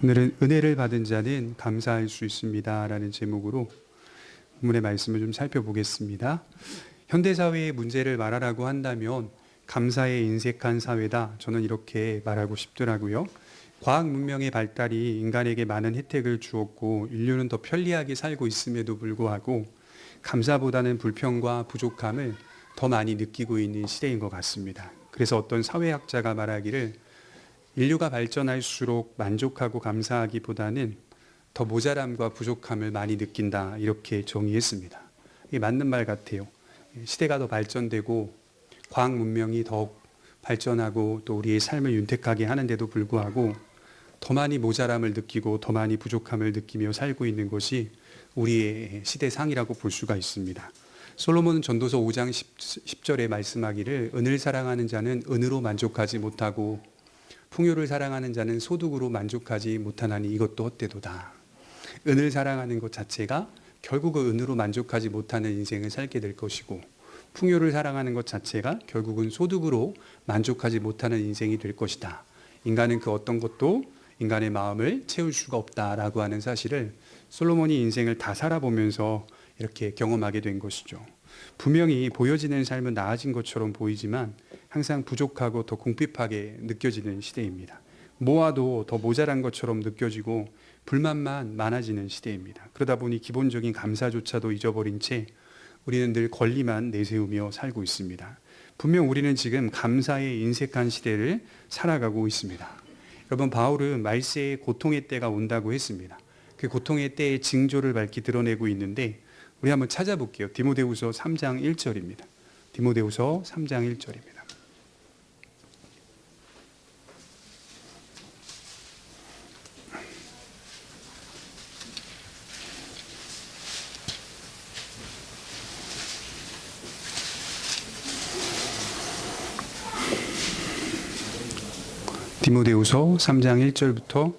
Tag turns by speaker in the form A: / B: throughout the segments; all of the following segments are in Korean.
A: 오늘은 은혜를 받은 자는 감사할 수 있습니다 라는 제목으로 본문의 말씀을 좀 살펴보겠습니다. 현대사회의 문제를 말하라고 한다면 감사에 인색한 사회다, 저는 이렇게 말하고 싶더라고요. 과학 문명의 발달이 인간에게 많은 혜택을 주었고 인류는 더 편리하게 살고 있음에도 불구하고 감사보다는 불평과 부족함을 더 많이 느끼고 있는 시대인 것 같습니다. 그래서 어떤 사회학자가 말하기를 인류가 발전할수록 만족하고 감사하기보다는 더 모자람과 부족함을 많이 느낀다, 이렇게 정의했습니다. 이게 맞는 말 같아요. 시대가 더 발전되고 과학 문명이 더욱 발전하고 또 우리의 삶을 윤택하게 하는데도 불구하고 더 많이 모자람을 느끼고 더 많이 부족함을 느끼며 살고 있는 것이 우리의 시대상이라고 볼 수가 있습니다. 솔로몬은 전도서 5장 10절에 말씀하기를 은을 사랑하는 자는 은으로 만족하지 못하고 풍요를 사랑하는 자는 소득으로 만족하지 못하나니 이것도 헛되도다. 은을 사랑하는 것 자체가 결국은 은으로 만족하지 못하는 인생을 살게 될 것이고, 풍요를 사랑하는 것 자체가 결국은 소득으로 만족하지 못하는 인생이 될 것이다. 인간은 그 어떤 것도 인간의 마음을 채울 수가 없다라고 하는 사실을 솔로몬이 인생을 다 살아보면서 이렇게 경험하게 된 것이죠. 분명히 보여지는 삶은 나아진 것처럼 보이지만 항상 부족하고 더 궁핍하게 느껴지는 시대입니다. 모아도 더 모자란 것처럼 느껴지고 불만만 많아지는 시대입니다. 그러다 보니 기본적인 감사조차도 잊어버린 채 우리는 늘 권리만 내세우며 살고 있습니다. 분명 우리는 지금 감사에 인색한 시대를 살아가고 있습니다. 여러분, 바울은 말세의 고통의 때가 온다고 했습니다. 그 고통의 때의 징조를 밝히 드러내고 있는데 우리 한번 찾아볼게요. 디모데후서 3장 1절입니다. 디모데후서 3장 1절입니다. 디모데후서 3장 1절부터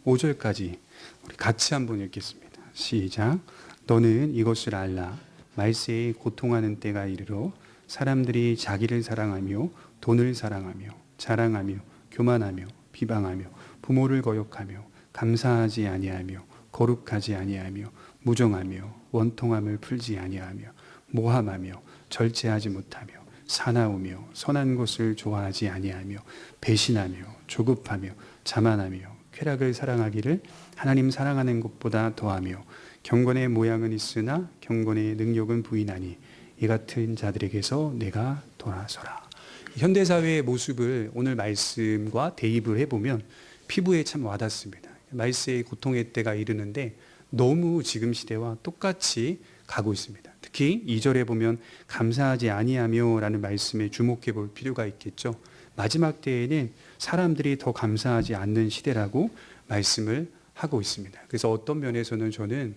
A: 5절까지 우리 같이 한번 읽겠습니다. 시작. 너는 이것을 알라. 말세에 고통하는 때가 이르러 사람들이 자기를 사랑하며 돈을 사랑하며 자랑하며 교만하며 비방하며 부모를 거역하며 감사하지 아니하며 거룩하지 아니하며 무정하며 원통함을 풀지 아니하며 모함하며 절제하지 못하며 사나우며 선한 것을 좋아하지 아니하며 배신하며 조급하며 자만하며 쾌락을 사랑하기를 하나님 사랑하는 것보다 더하며 경건의 모양은 있으나 경건의 능력은 부인하니 이 같은 자들에게서 내가 돌아서라. 현대사회의 모습을 오늘 말씀과 대입을 해보면 피부에 참 와닿습니다. 말세의 고통의 때가 이르는데 너무 지금 시대와 똑같이 가고 있습니다. 특히 2절에 보면 감사하지 아니하며 라는 말씀에 주목해 볼 필요가 있겠죠. 마지막 때에는 사람들이 더 감사하지 않는 시대라고 말씀을 하고 있습니다. 그래서 어떤 면에서는 저는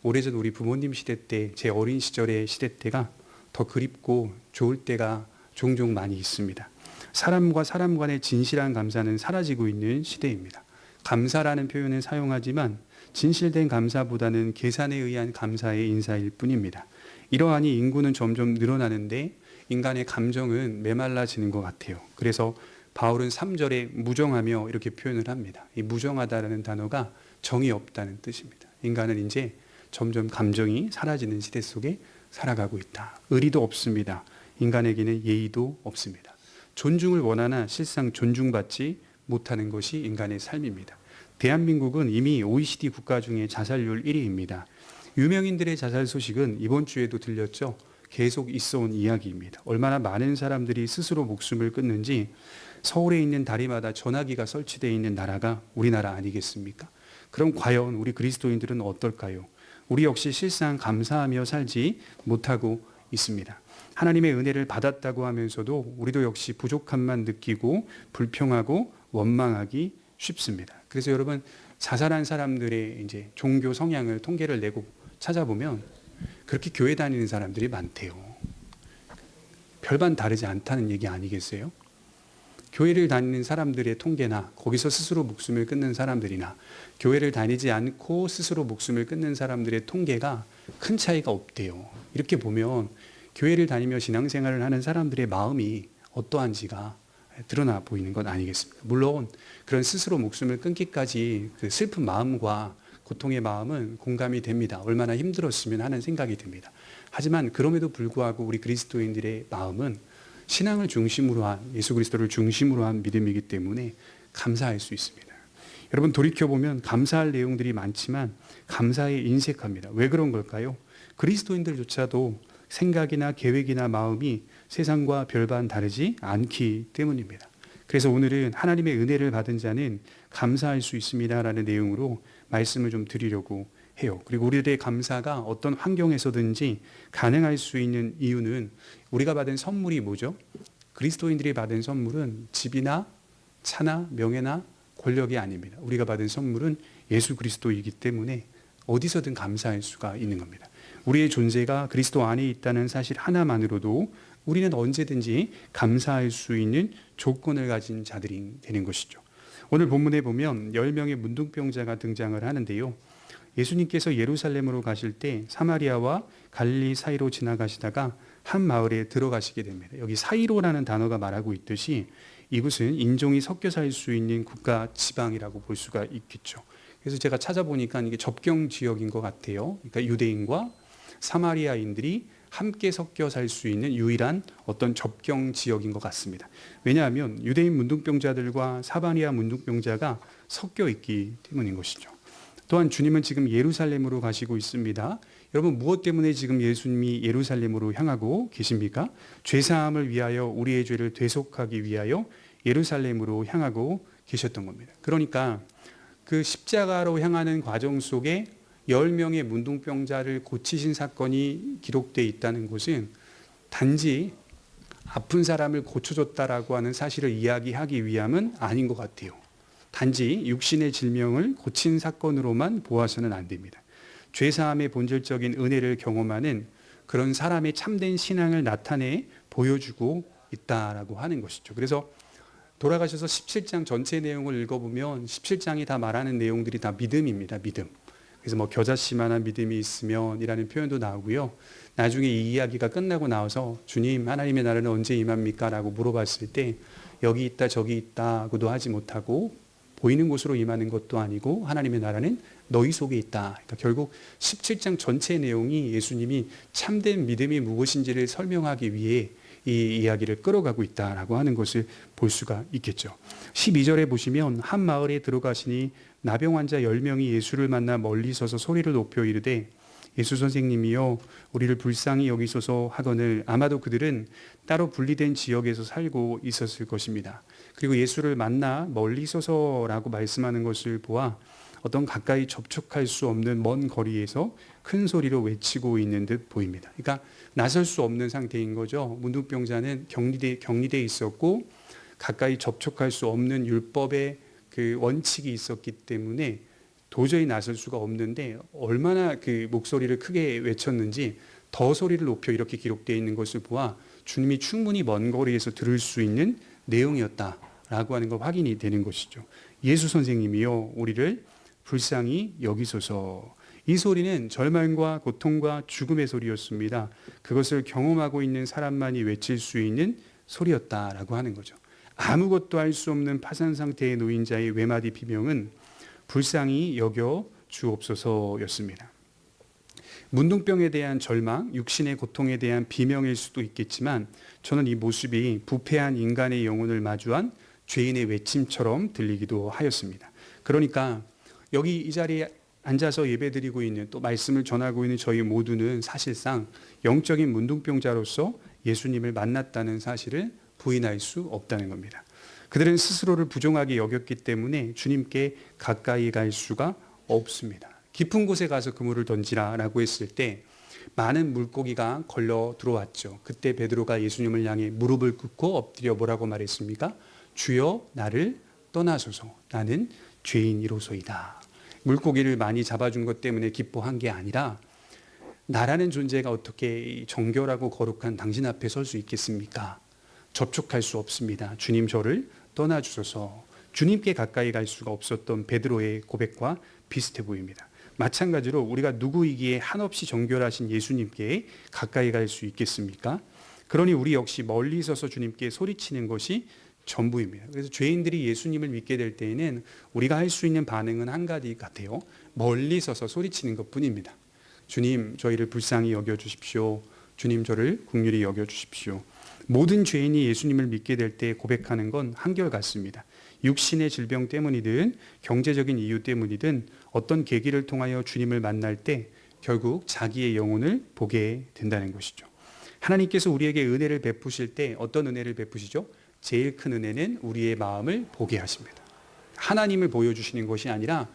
A: 오래전 우리 부모님 시대 때, 제 어린 시절의 시대 때가 더 그립고 좋을 때가 종종 많이 있습니다. 사람과 사람 간의 진실한 감사는 사라지고 있는 시대입니다. 감사라는 표현을 사용하지만 진실된 감사보다는 계산에 의한 감사의 인사일 뿐입니다. 이러하니 인구는 점점 늘어나는데 인간의 감정은 메말라지는 것 같아요. 그래서 바울은 3절에 무정하며 이렇게 표현을 합니다. 이 무정하다라는 단어가 정이 없다는 뜻입니다. 인간은 이제 점점 감정이 사라지는 시대 속에 살아가고 있다. 의리도 없습니다. 인간에게는 예의도 없습니다. 존중을 원하나 실상 존중받지 못하는 것이 인간의 삶입니다. 대한민국은 이미 OECD 국가 중에 자살률 1위입니다. 유명인들의 자살 소식은 이번 주에도 들렸죠. 계속 있어온 이야기입니다. 얼마나 많은 사람들이 스스로 목숨을 끊는지 서울에 있는 다리마다 전화기가 설치되어 있는 나라가 우리나라 아니겠습니까? 그럼 과연 우리 그리스도인들은 어떨까요? 우리 역시 실상 감사하며 살지 못하고 있습니다. 하나님의 은혜를 받았다고 하면서도 우리도 역시 부족함만 느끼고 불평하고 원망하기 쉽습니다. 그래서 여러분, 자살한 사람들의 이제 종교 성향을 통계를 내고 찾아보면 그렇게 교회 다니는 사람들이 많대요. 별반 다르지 않다는 얘기 아니겠어요? 교회를 다니는 사람들의 통계나 거기서 스스로 목숨을 끊는 사람들이나 교회를 다니지 않고 스스로 목숨을 끊는 사람들의 통계가 큰 차이가 없대요. 이렇게 보면 교회를 다니며 신앙생활을 하는 사람들의 마음이 어떠한지가 드러나 보이는 것 아니겠습니까? 물론 그런 스스로 목숨을 끊기까지 그 슬픈 마음과 고통의 마음은 공감이 됩니다. 얼마나 힘들었으면 하는 생각이 듭니다. 하지만 그럼에도 불구하고 우리 그리스도인들의 마음은 신앙을 중심으로 한, 예수 그리스도를 중심으로 한 믿음이기 때문에 감사할 수 있습니다. 여러분, 돌이켜보면 감사할 내용들이 많지만 감사에 인색합니다. 왜 그런 걸까요? 그리스도인들조차도 생각이나 계획이나 마음이 세상과 별반 다르지 않기 때문입니다. 그래서 오늘은 하나님의 은혜를 받은 자는 감사할 수 있습니다라는 내용으로 말씀을 좀 드리려고 해요. 그리고 우리들의 감사가 어떤 환경에서든지 가능할 수 있는 이유는 우리가 받은 선물이 뭐죠? 그리스도인들이 받은 선물은 집이나 차나 명예나 권력이 아닙니다. 우리가 받은 선물은 예수 그리스도이기 때문에 어디서든 감사할 수가 있는 겁니다. 우리의 존재가 그리스도 안에 있다는 사실 하나만으로도 우리는 언제든지 감사할 수 있는 조건을 가진 자들이 되는 것이죠. 오늘 본문에 보면 10명의 문둥병자가 등장을 하는데요. 예수님께서 예루살렘으로 가실 때 사마리아와 갈릴리 사이로 지나가시다가 한 마을에 들어가시게 됩니다. 여기 사이로라는 단어가 말하고 있듯이 이곳은 인종이 섞여 살 수 있는 국가 지방이라고 볼 수가 있겠죠. 그래서 제가 찾아보니까 이게 접경 지역인 것 같아요. 그러니까 유대인과 사마리아인들이 함께 섞여 살 수 있는 유일한 어떤 접경 지역인 것 같습니다. 왜냐하면 유대인 문둥병자들과 사마리아 문둥병자가 섞여 있기 때문인 것이죠. 또한 주님은 지금 예루살렘으로 가시고 있습니다. 여러분, 무엇 때문에 지금 예수님이 예루살렘으로 향하고 계십니까? 죄사함을 위하여, 우리의 죄를 대속하기 위하여 예루살렘으로 향하고 계셨던 겁니다. 그러니까 그 십자가로 향하는 과정 속에 10명의 문둥병자를 고치신 사건이 기록되어 있다는 것은 단지 아픈 사람을 고쳐줬다라고 하는 사실을 이야기하기 위함은 아닌 것 같아요. 단지 육신의 질병을 고친 사건으로만 보아서는 안 됩니다. 죄사함의 본질적인 은혜를 경험하는 그런 사람의 참된 신앙을 나타내 보여주고 있다라고 하는 것이죠. 그래서 돌아가셔서 17장 전체 내용을 읽어보면 17장이 다 말하는 내용들이 다 믿음입니다. 믿음. 그래서 뭐 겨자씨만한 믿음이 있으면 이라는 표현도 나오고요. 나중에 이 이야기가 끝나고 나와서 주님, 하나님의 나라는 언제 임합니까? 라고 물어봤을 때 여기 있다 저기 있다고도 하지 못하고 보이는 곳으로 임하는 것도 아니고 하나님의 나라는 너희 속에 있다. 그러니까 결국 17장 전체 내용이 예수님이 참된 믿음이 무엇인지를 설명하기 위해 이 이야기를 끌어가고 있다라고 하는 것을 볼 수가 있겠죠. 12절에 보시면 한 마을에 들어가시니 나병 환자 10명이 예수를 만나 멀리 서서 소리를 높여 이르되 예수 선생님이여 우리를 불쌍히 여기소서 하거늘 아마도 그들은 따로 분리된 지역에서 살고 있었을 것입니다. 그리고 예수를 만나 멀리 서서라고 말씀하는 것을 보아 어떤 가까이 접촉할 수 없는 먼 거리에서 큰 소리로 외치고 있는 듯 보입니다. 그러니까 나설 수 없는 상태인 거죠. 문둥병자는 격리돼 있었고 가까이 접촉할 수 없는 율법의 그 원칙이 있었기 때문에 도저히 나설 수가 없는데 얼마나 그 목소리를 크게 외쳤는지 더 소리를 높여 이렇게 기록되어 있는 것을 보아 주님이 충분히 먼 거리에서 들을 수 있는 내용이었다라고 하는 거 확인이 되는 것이죠. 예수 선생님이요 우리를 불쌍히 여기소서. 이 소리는 절망과 고통과 죽음의 소리였습니다. 그것을 경험하고 있는 사람만이 외칠 수 있는 소리였다라고 하는 거죠. 아무것도 할 수 없는 파산 상태에 놓인 자의 외마디 비명은 불쌍히 여겨 주옵소서였습니다. 문둥병에 대한 절망, 육신의 고통에 대한 비명일 수도 있겠지만 저는 이 모습이 부패한 인간의 영혼을 마주한 죄인의 외침처럼 들리기도 하였습니다. 그러니까 여기 이 자리에 앉아서 예배드리고 있는 또 말씀을 전하고 있는 저희 모두는 사실상 영적인 문둥병자로서 예수님을 만났다는 사실을 부인할 수 없다는 겁니다. 그들은 스스로를 부정하게 여겼기 때문에 주님께 가까이 갈 수가 없습니다. 깊은 곳에 가서 그물을 던지라라고 했을 때 많은 물고기가 걸려 들어왔죠. 그때 베드로가 예수님을 향해 무릎을 꿇고 엎드려 뭐라고 말했습니까? 주여 나를 떠나소서 나는 죄인이로소이다. 물고기를 많이 잡아준 것 때문에 기뻐한 게 아니라 나라는 존재가 어떻게 정결하고 거룩한 당신 앞에 설 수 있겠습니까? 접촉할 수 없습니다. 주님 저를 떠나주소서. 주님께 가까이 갈 수가 없었던 베드로의 고백과 비슷해 보입니다. 마찬가지로 우리가 누구이기에 한없이 정결하신 예수님께 가까이 갈 수 있겠습니까? 그러니 우리 역시 멀리 서서 주님께 소리치는 것이 전부입니다. 그래서 죄인들이 예수님을 믿게 될 때에는 우리가 할 수 있는 반응은 한 가지 같아요. 멀리 서서 소리치는 것뿐입니다. 주님, 저희를 불쌍히 여겨주십시오. 주님, 저를 긍휼히 여겨주십시오. 모든 죄인이 예수님을 믿게 될 때 고백하는 건 한결같습니다. 육신의 질병 때문이든 경제적인 이유 때문이든 어떤 계기를 통하여 주님을 만날 때 결국 자기의 영혼을 보게 된다는 것이죠. 하나님께서 우리에게 은혜를 베푸실 때 어떤 은혜를 베푸시죠? 제일 큰 은혜는 우리의 마음을 보게 하십니다. 하나님을 보여주시는 것이 아니라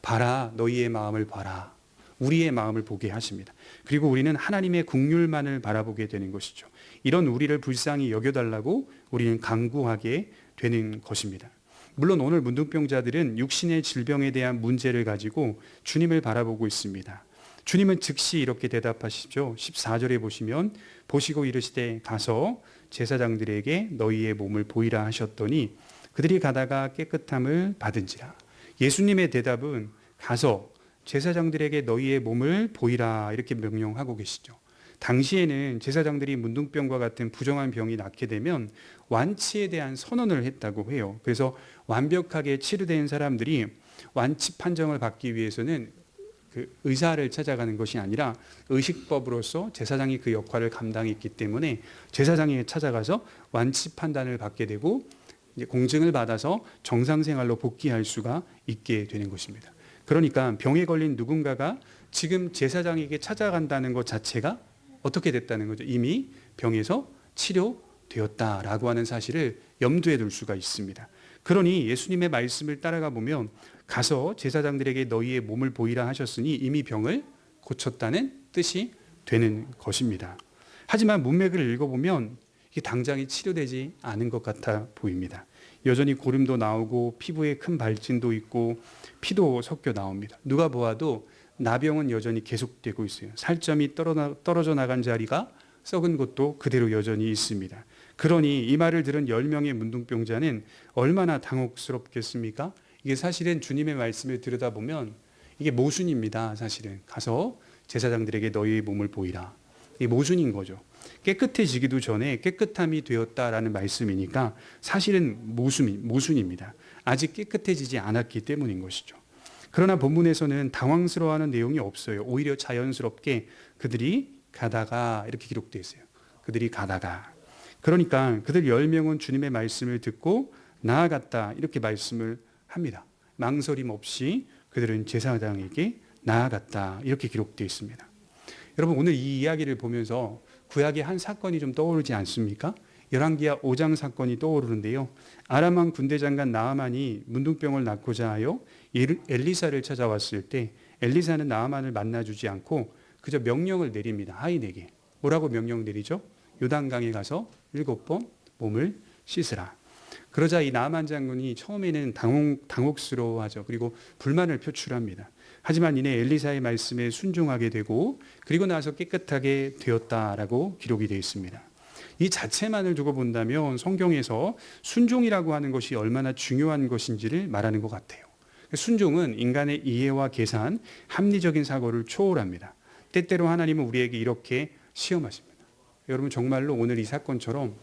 A: 봐라, 너희의 마음을 봐라. 우리의 마음을 보게 하십니다. 그리고 우리는 하나님의 긍휼만을 바라보게 되는 것이죠. 이런 우리를 불쌍히 여겨달라고 우리는 간구하게 되는 것입니다. 물론 오늘 문둥병자들은 육신의 질병에 대한 문제를 가지고 주님을 바라보고 있습니다. 주님은 즉시 이렇게 대답하시죠. 14절에 보시면 보시고 이르시되 가서 제사장들에게 너희의 몸을 보이라 하셨더니 그들이 가다가 깨끗함을 받은지라. 예수님의 대답은 가서 제사장들에게 너희의 몸을 보이라 이렇게 명령하고 계시죠. 당시에는 제사장들이 문둥병과 같은 부정한 병이 낫게 되면 완치에 대한 선언을 했다고 해요. 그래서 완벽하게 치료된 사람들이 완치 판정을 받기 위해서는 그 의사를 찾아가는 것이 아니라 의식법으로서 제사장이 그 역할을 감당했기 때문에 제사장이 찾아가서 완치 판단을 받게 되고 이제 공증을 받아서 정상생활로 복귀할 수가 있게 되는 것입니다. 그러니까 병에 걸린 누군가가 지금 제사장에게 찾아간다는 것 자체가 어떻게 됐다는 거죠? 이미 병에서 치료되었다라고 하는 사실을 염두에 둘 수가 있습니다. 그러니 예수님의 말씀을 따라가 보면 가서 제사장들에게 너희의 몸을 보이라 하셨으니 이미 병을 고쳤다는 뜻이 되는 것입니다. 하지만 문맥을 읽어보면 이게 당장이 치료되지 않은 것 같아 보입니다. 여전히 고름도 나오고 피부에 큰 발진도 있고 피도 섞여 나옵니다. 누가 보아도 나병은 여전히 계속되고 있어요. 살점이 떨어져 나간 자리가 썩은 곳도 그대로 여전히 있습니다. 그러니 이 말을 들은 10명의 문둥병자는 얼마나 당혹스럽겠습니까? 이게 사실은 주님의 말씀을 들여다보면 이게 모순입니다. 사실은 가서 제사장들에게 너희의 몸을 보이라. 이게 모순인 거죠. 깨끗해지기도 전에 깨끗함이 되었다라는 말씀이니까 사실은 모순입니다. 아직 깨끗해지지 않았기 때문인 것이죠. 그러나 본문에서는 당황스러워하는 내용이 없어요. 오히려 자연스럽게 그들이 가다가 이렇게 기록되어 있어요. 그들이 가다가. 그러니까 그들 10명은 주님의 말씀을 듣고 나아갔다 이렇게 말씀을 합니다. 망설임 없이 그들은 제사장에게 나아갔다 이렇게 기록되어 있습니다. 여러분 오늘 이 이야기를 보면서 구약의 한 사건이 좀 떠오르지 않습니까? 열왕기하 5장 사건이 떠오르는데요. 아람 왕 군대장관 나아만이 문둥병을 낫고자 하여 엘리사를 찾아왔을 때 엘리사는 나아만을 만나주지 않고 그저 명령을 내립니다. 하인에게. 뭐라고 명령 내리죠? 요단강에 가서 7번 몸을 씻으라. 그러자 이 나아만 장군이 처음에는 당혹스러워하죠. 그리고 불만을 표출합니다. 하지만 이내 엘리사의 말씀에 순종하게 되고 그리고 나서 깨끗하게 되었다라고 기록이 되어 있습니다. 이 자체만을 두고 본다면 성경에서 순종이라고 하는 것이 얼마나 중요한 것인지를 말하는 것 같아요. 순종은 인간의 이해와 계산, 합리적인 사고를 초월합니다. 때때로 하나님은 우리에게 이렇게 시험하십니다. 여러분 정말로 오늘 이 사건처럼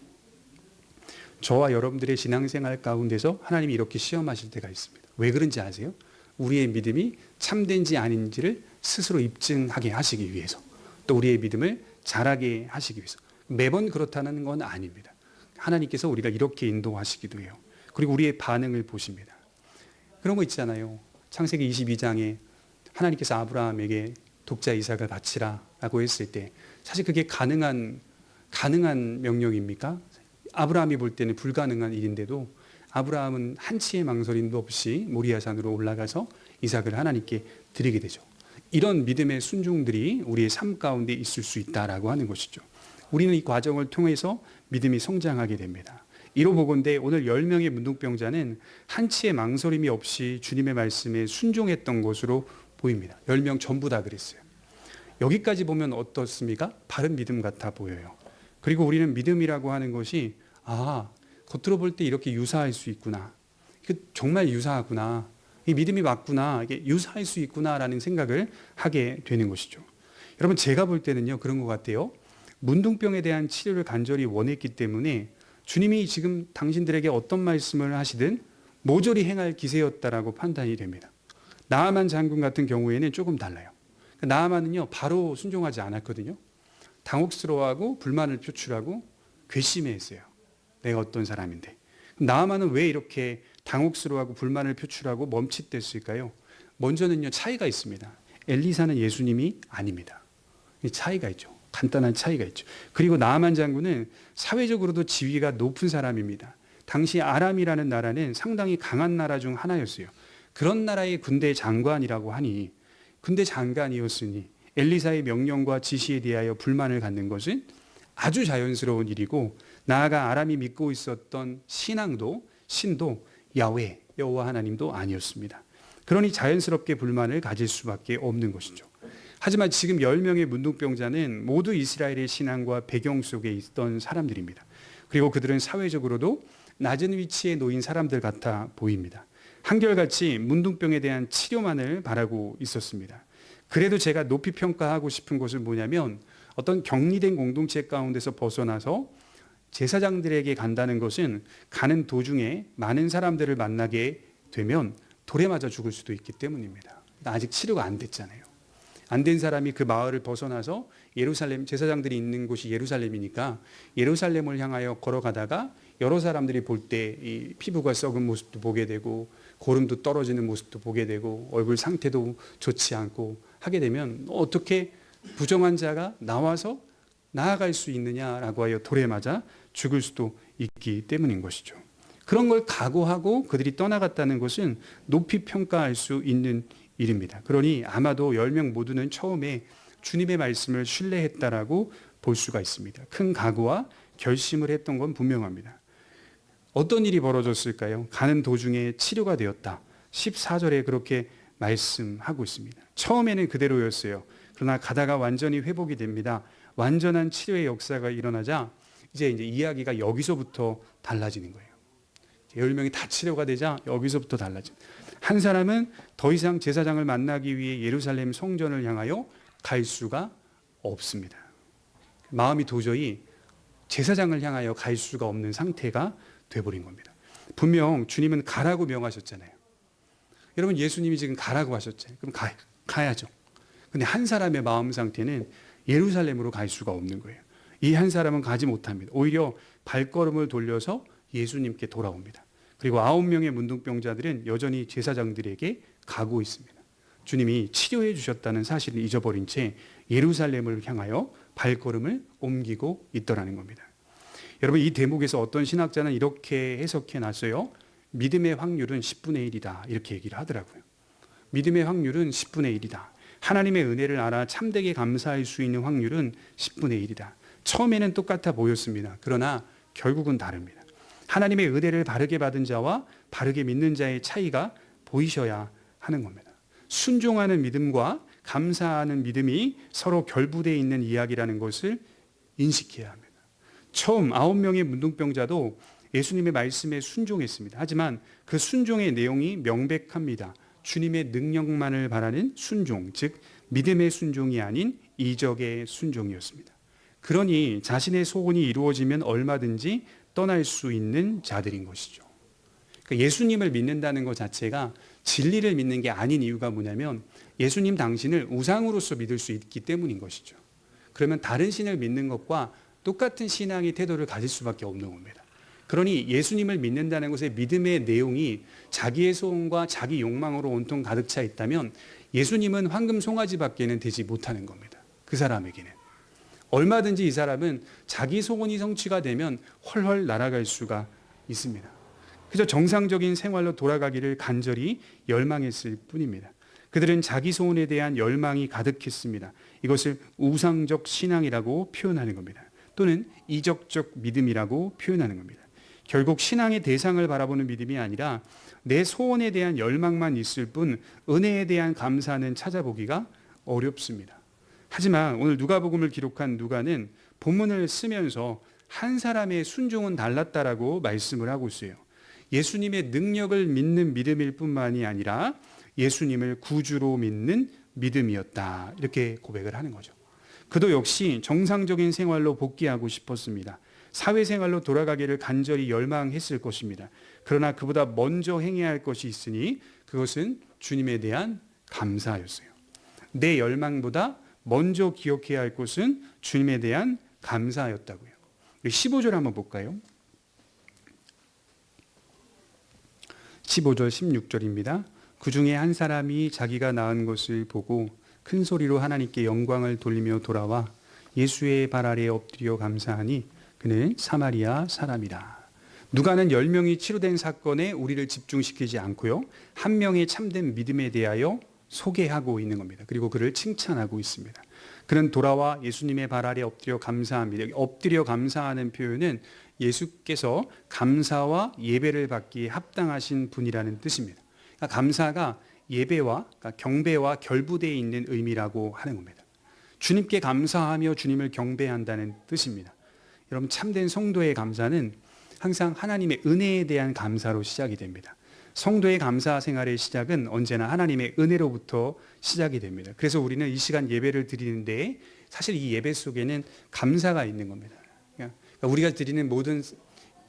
A: 저와 여러분들의 신앙생활 가운데서 하나님이 이렇게 시험하실 때가 있습니다. 왜 그런지 아세요? 우리의 믿음이 참된지 아닌지를 스스로 입증하게 하시기 위해서, 또 우리의 믿음을 자라게 하시기 위해서. 매번 그렇다는 건 아닙니다. 하나님께서 우리가 이렇게 인도하시기도 해요. 그리고 우리의 반응을 보십니다. 그런 거 있잖아요. 창세기 22장에 하나님께서 아브라함에게 독자 이삭을 바치라 라고 했을 때 사실 그게 가능한 명령입니까? 아브라함이 볼 때는 불가능한 일인데도 아브라함은 한치의 망설임도 없이 모리아산으로 올라가서 이삭을 하나님께 드리게 되죠. 이런 믿음의 순종들이 우리의 삶 가운데 있을 수 있다라고 하는 것이죠. 우리는 이 과정을 통해서 믿음이 성장하게 됩니다. 이로 보건대 오늘 10명의 문둥병자는 한치의 망설임이 없이 주님의 말씀에 순종했던 것으로 보입니다. 10명 전부 다 그랬어요. 여기까지 보면 어떻습니까? 바른 믿음 같아 보여요. 그리고 우리는 믿음이라고 하는 것이 겉으로 볼 때 이렇게 유사할 수 있구나. 정말 유사하구나. 이 믿음이 맞구나. 이게 유사할 수 있구나라는 생각을 하게 되는 것이죠. 여러분 제가 볼 때는요 그런 것 같아요. 문둥병에 대한 치료를 간절히 원했기 때문에 주님이 지금 당신들에게 어떤 말씀을 하시든 모조리 행할 기세였다라고 판단이 됩니다. 나아만 장군 같은 경우에는 조금 달라요. 나아만은요, 바로 순종하지 않았거든요. 당혹스러워하고 불만을 표출하고 괘씸해했어요. 내가 어떤 사람인데. 나아만은 왜 이렇게 당혹스러워하고 불만을 표출하고 멈칫댔을까요? 먼저는요, 차이가 있습니다. 엘리사는 예수님이 아닙니다. 차이가 있죠. 간단한 차이가 있죠. 그리고 나아만 장군은 사회적으로도 지위가 높은 사람입니다. 당시 아람이라는 나라는 상당히 강한 나라 중 하나였어요. 그런 나라의 군대 장관이라고 하니, 군대 장관이었으니 엘리사의 명령과 지시에 대하여 불만을 갖는 것은 아주 자연스러운 일이고, 나아가 아람이 믿고 있었던 신도 야훼, 여호와 하나님도 아니었습니다. 그러니 자연스럽게 불만을 가질 수밖에 없는 것이죠. 하지만 지금 10명의 문둥병자는 모두 이스라엘의 신앙과 배경 속에 있던 사람들입니다. 그리고 그들은 사회적으로도 낮은 위치에 놓인 사람들 같아 보입니다. 한결같이 문둥병에 대한 치료만을 바라고 있었습니다. 그래도 제가 높이 평가하고 싶은 것은 뭐냐면, 어떤 격리된 공동체 가운데서 벗어나서 제사장들에게 간다는 것은 가는 도중에 많은 사람들을 만나게 되면 돌에 맞아 죽을 수도 있기 때문입니다. 아직 치료가 안 됐잖아요. 안 된 사람이 그 마을을 벗어나서 예루살렘, 제사장들이 있는 곳이 예루살렘이니까 예루살렘을 향하여 걸어가다가 여러 사람들이 볼 때 이 피부가 썩은 모습도 보게 되고 고름도 떨어지는 모습도 보게 되고 얼굴 상태도 좋지 않고 하게 되면 어떻게 부정한 자가 나와서 나아갈 수 있느냐라고 하여 돌에 맞아 죽을 수도 있기 때문인 것이죠. 그런 걸 각오하고 그들이 떠나갔다는 것은 높이 평가할 수 있는 일입니다. 그러니 아마도 10명 모두는 처음에 주님의 말씀을 신뢰했다라고 볼 수가 있습니다. 큰 각오와 결심을 했던 건 분명합니다. 어떤 일이 벌어졌을까요? 가는 도중에 치료가 되었다. 14절에 그렇게 말씀하고 있습니다. 처음에는 그대로였어요. 그러나 가다가 완전히 회복이 됩니다. 완전한 치료의 역사가 일어나자 이제 이야기가 여기서부터 달라지는 거예요. 10명이 다 치료가 되자 여기서부터 달라진. 한 사람은 더 이상 제사장을 만나기 위해 예루살렘 성전을 향하여 갈 수가 없습니다. 마음이 도저히 제사장을 향하여 갈 수가 없는 상태가 돼버린 겁니다. 분명 주님은 가라고 명하셨잖아요. 여러분, 예수님이 지금 가라고 하셨잖아요. 그럼 가야죠. 근데 한 사람의 마음 상태는 예루살렘으로 갈 수가 없는 거예요. 이 한 사람은 가지 못합니다. 오히려 발걸음을 돌려서 예수님께 돌아옵니다. 그리고 9명의 문둥병자들은 여전히 제사장들에게 가고 있습니다. 주님이 치료해 주셨다는 사실을 잊어버린 채 예루살렘을 향하여 발걸음을 옮기고 있더라는 겁니다. 여러분, 이 대목에서 어떤 신학자는 이렇게 해석해 놨어요. 믿음의 확률은 10분의 1이다. 이렇게 얘기를 하더라고요. 믿음의 확률은 10분의 1이다. 하나님의 은혜를 알아 참되게 감사할 수 있는 확률은 10분의 1이다. 처음에는 똑같아 보였습니다. 그러나 결국은 다릅니다. 하나님의 은혜를 바르게 받은 자와 바르게 믿는 자의 차이가 보이셔야 하는 겁니다. 순종하는 믿음과 감사하는 믿음이 서로 결부되어 있는 이야기라는 것을 인식해야 합니다. 처음 9명의 문둥병자도 예수님의 말씀에 순종했습니다. 하지만 그 순종의 내용이 명백합니다. 주님의 능력만을 바라는 순종, 즉 믿음의 순종이 아닌 이적의 순종이었습니다. 그러니 자신의 소원이 이루어지면 얼마든지 떠날 수 있는 자들인 것이죠. 그러니까 예수님을 믿는다는 것 자체가 진리를 믿는 게 아닌 이유가 뭐냐면 예수님 당신을 우상으로서 믿을 수 있기 때문인 것이죠. 그러면 다른 신을 믿는 것과 똑같은 신앙의 태도를 가질 수밖에 없는 겁니다. 그러니 예수님을 믿는다는 것의 믿음의 내용이 자기의 소원과 자기 욕망으로 온통 가득 차 있다면 예수님은 황금 송아지밖에는 되지 못하는 겁니다. 그 사람에게는. 얼마든지 이 사람은 자기 소원이 성취가 되면 훨훨 날아갈 수가 있습니다. 그저 정상적인 생활로 돌아가기를 간절히 열망했을 뿐입니다. 그들은 자기 소원에 대한 열망이 가득했습니다. 이것을 우상적 신앙이라고 표현하는 겁니다. 또는 이적적 믿음이라고 표현하는 겁니다. 결국 신앙의 대상을 바라보는 믿음이 아니라 내 소원에 대한 열망만 있을 뿐 은혜에 대한 감사는 찾아보기가 어렵습니다. 하지만 오늘 누가복음을 기록한 누가는 본문을 쓰면서 한 사람의 순종은 달랐다라고 말씀을 하고 있어요. 예수님의 능력을 믿는 믿음일 뿐만이 아니라 예수님을 구주로 믿는 믿음이었다. 이렇게 고백을 하는 거죠. 그도 역시 정상적인 생활로 복귀하고 싶었습니다. 사회생활로 돌아가기를 간절히 열망했을 것입니다. 그러나 그보다 먼저 행해야 할 것이 있으니 그것은 주님에 대한 감사였어요. 내 열망보다 먼저 기억해야 할 것은 주님에 대한 감사였다고요. 15절 한번 볼까요? 15절 16절입니다. 그 중에 한 사람이 자기가 낳은 것을 보고 큰 소리로 하나님께 영광을 돌리며 돌아와 예수의 발 아래에 엎드려 감사하니 그는 사마리아 사람이라. 누가는 10명이 치료된 사건에 우리를 집중시키지 않고요, 한 명의 참된 믿음에 대하여 소개하고 있는 겁니다. 그리고 그를 칭찬하고 있습니다. 그는 돌아와 예수님의 발 아래 엎드려 감사합니다. 엎드려 감사하는 표현은 예수께서 감사와 예배를 받기에 합당하신 분이라는 뜻입니다. 그러니까 감사가 예배와, 그러니까 경배와 결부되어 있는 의미라고 하는 겁니다. 주님께 감사하며 주님을 경배한다는 뜻입니다. 여러분, 참된 성도의 감사는 항상 하나님의 은혜에 대한 감사로 시작이 됩니다. 성도의 감사 생활의 시작은 언제나 하나님의 은혜로부터 시작이 됩니다. 그래서 우리는 이 시간 예배를 드리는데 사실 이 예배 속에는 감사가 있는 겁니다. 그러니까 우리가 드리는 모든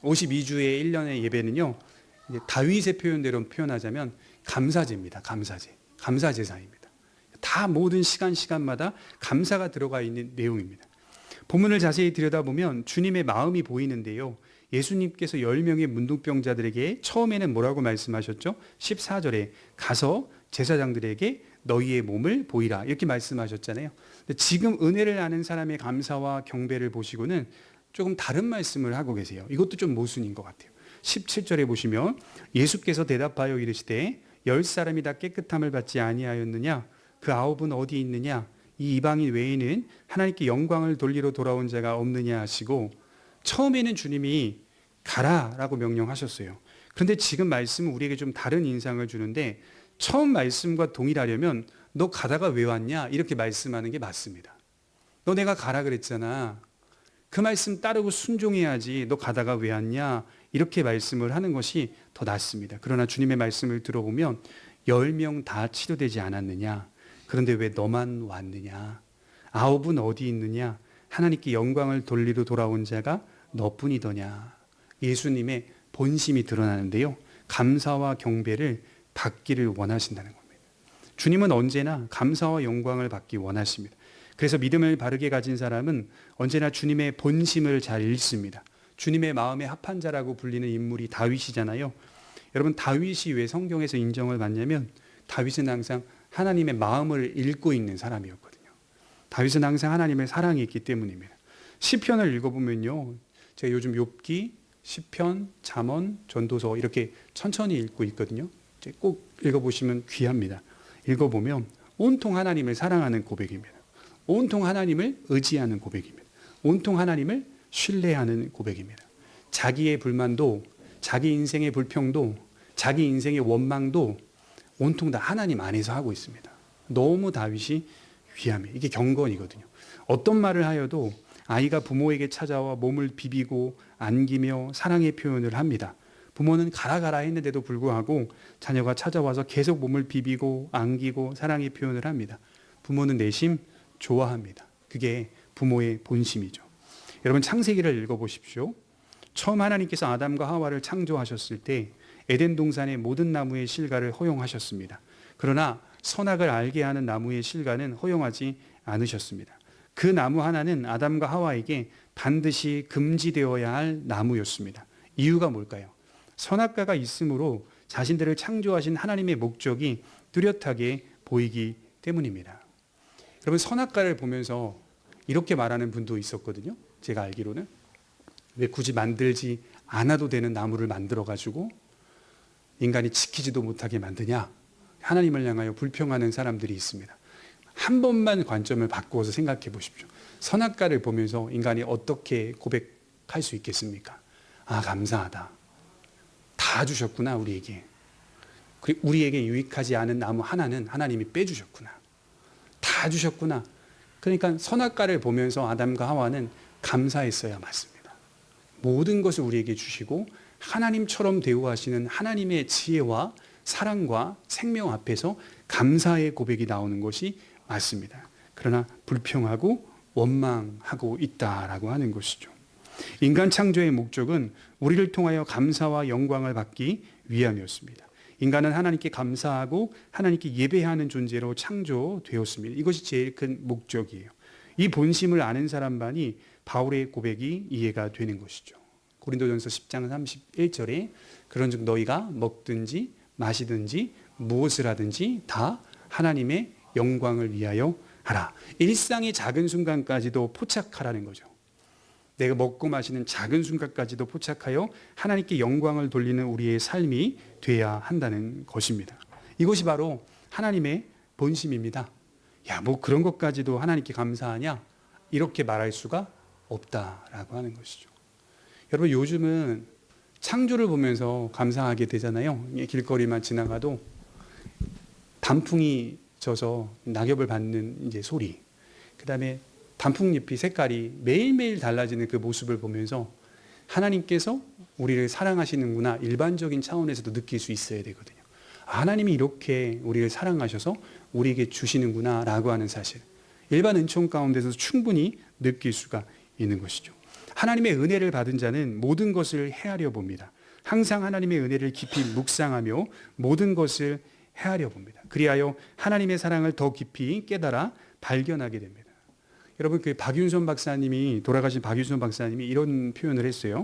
A: 52주의 1년의 예배는요, 다윗의 표현대로 표현하자면 감사제입니다. 감사제. 감사제사입니다. 다 모든 시간마다 감사가 들어가 있는 내용입니다. 본문을 자세히 들여다보면 주님의 마음이 보이는데요, 예수님께서 10명의 문둥병자들에게 처음에는 뭐라고 말씀하셨죠? 14절에 가서 제사장들에게 너희의 몸을 보이라 이렇게 말씀하셨잖아요. 근데 지금 은혜를 아는 사람의 감사와 경배를 보시고는 조금 다른 말씀을 하고 계세요. 이것도 좀 모순인 것 같아요. 17절에 보시면 예수께서 대답하여 이르시되 10사람이 다 깨끗함을 받지 아니하였느냐? 그 9은 어디 있느냐? 이 이방인 외에는 하나님께 영광을 돌리러 돌아온 자가 없느냐 하시고, 처음에는 주님이 가라라고 명령하셨어요. 그런데 지금 말씀은 우리에게 좀 다른 인상을 주는데, 처음 말씀과 동일하려면 너 가다가 왜 왔냐? 이렇게 말씀하는 게 맞습니다. 너 내가 가라 그랬잖아. 그 말씀 따르고 순종해야지. 너 가다가 왜 왔냐? 이렇게 말씀을 하는 것이 더 낫습니다. 그러나 주님의 말씀을 들어보면 10명 다 치료되지 않았느냐? 그런데 왜 너만 왔느냐? 9은 어디 있느냐? 하나님께 영광을 돌리러 돌아온 자가 너뿐이더냐? 예수님의 본심이 드러나는데요, 감사와 경배를 받기를 원하신다는 겁니다. 주님은 언제나 감사와 영광을 받기 원하십니다. 그래서 믿음을 바르게 가진 사람은 언제나 주님의 본심을 잘 읽습니다. 주님의 마음에 합한 자라고 불리는 인물이 다윗이잖아요. 여러분, 다윗이 왜 성경에서 인정을 받냐면 다윗은 항상 하나님의 마음을 읽고 있는 사람이었거든요. 다윗은 항상 하나님의 사랑이 있기 때문입니다. 시편을 읽어보면요, 제가 요즘 욥기, 시편, 잠언, 전도서 이렇게 천천히 읽고 있거든요. 꼭 읽어보시면 귀합니다. 읽어보면 온통 하나님을 사랑하는 고백입니다. 온통 하나님을 의지하는 고백입니다. 온통 하나님을 신뢰하는 고백입니다. 자기의 불만도, 자기 인생의 불평도, 자기 인생의 원망도 온통 다 하나님 안에서 하고 있습니다. 너무 다윗이 귀합니다. 이게 경건이거든요. 어떤 말을 하여도 아이가 부모에게 찾아와 몸을 비비고 안기며 사랑의 표현을 합니다. 부모는 가라 했는데도 불구하고 자녀가 찾아와서 계속 몸을 비비고 안기고 사랑의 표현을 합니다. 부모는 내심 좋아합니다. 그게 부모의 본심이죠. 여러분, 창세기를 읽어보십시오. 처음 하나님께서 아담과 하와를 창조하셨을 때 에덴 동산의 모든 나무의 실과를 허용하셨습니다. 그러나 선악을 알게 하는 나무의 실과는 허용하지 않으셨습니다. 그 나무 하나는 아담과 하와에게 반드시 금지되어야 할 나무였습니다. 이유가 뭘까요? 선악과가 있으므로 자신들을 창조하신 하나님의 목적이 뚜렷하게 보이기 때문입니다. 여러분, 선악과를 보면서 이렇게 말하는 분도 있었거든요. 제가 알기로는 왜 굳이 만들지 않아도 되는 나무를 만들어가지고 인간이 지키지도 못하게 만드냐? 하나님을 향하여 불평하는 사람들이 있습니다. 한 번만 관점을 바꾸어서 생각해 보십시오. 선악과를 보면서 인간이 어떻게 고백할 수 있겠습니까? 아, 감사하다. 다 주셨구나, 우리에게. 그리고 우리에게 유익하지 않은 나무 하나는 하나님이 빼주셨구나. 다 주셨구나. 그러니까 선악과를 보면서 아담과 하와는 감사했어야 맞습니다. 모든 것을 우리에게 주시고 하나님처럼 대우하시는 하나님의 지혜와 사랑과 생명 앞에서 감사의 고백이 나오는 것이 맞습니다. 그러나 불평하고 원망하고 있다라고 하는 것이죠. 인간 창조의 목적은 우리를 통하여 감사와 영광을 받기 위함이었습니다. 인간은 하나님께 감사하고 하나님께 예배하는 존재로 창조되었습니다. 이것이 제일 큰 목적이에요. 이 본심을 아는 사람만이 바울의 고백이 이해가 되는 것이죠. 고린도전서 10장 31절에 그런즉 너희가 먹든지 마시든지 무엇을 하든지 다 하나님의 영광을 위하여 하라. 일상의 작은 순간까지도 포착하라는 거죠. 내가 먹고 마시는 작은 순간까지도 포착하여 하나님께 영광을 돌리는 우리의 삶이 돼야 한다는 것입니다. 이것이 바로 하나님의 본심입니다. 야, 뭐 그런 것까지도 하나님께 감사하냐? 이렇게 말할 수가 없다라고 하는 것이죠. 여러분, 요즘은 창조를 보면서 감사하게 되잖아요. 길거리만 지나가도 단풍이 져서 낙엽을 받는 이제 소리, 그 다음에 단풍잎이 색깔이 매일매일 달라지는 그 모습을 보면서 하나님께서 우리를 사랑하시는구나, 일반적인 차원에서도 느낄 수 있어야 되거든요. 하나님이 이렇게 우리를 사랑하셔서 우리에게 주시는구나 라고 하는 사실, 일반 은총 가운데서도 충분히 느낄 수가 있는 것이죠. 하나님의 은혜를 받은 자는 모든 것을 헤아려 봅니다. 항상 하나님의 은혜를 깊이 묵상하며 모든 것을 헤아려 봅니다. 그리하여 하나님의 사랑을 더 깊이 깨달아 발견하게 됩니다. 여러분, 그 돌아가신 박윤선 박사님이 이런 표현을 했어요.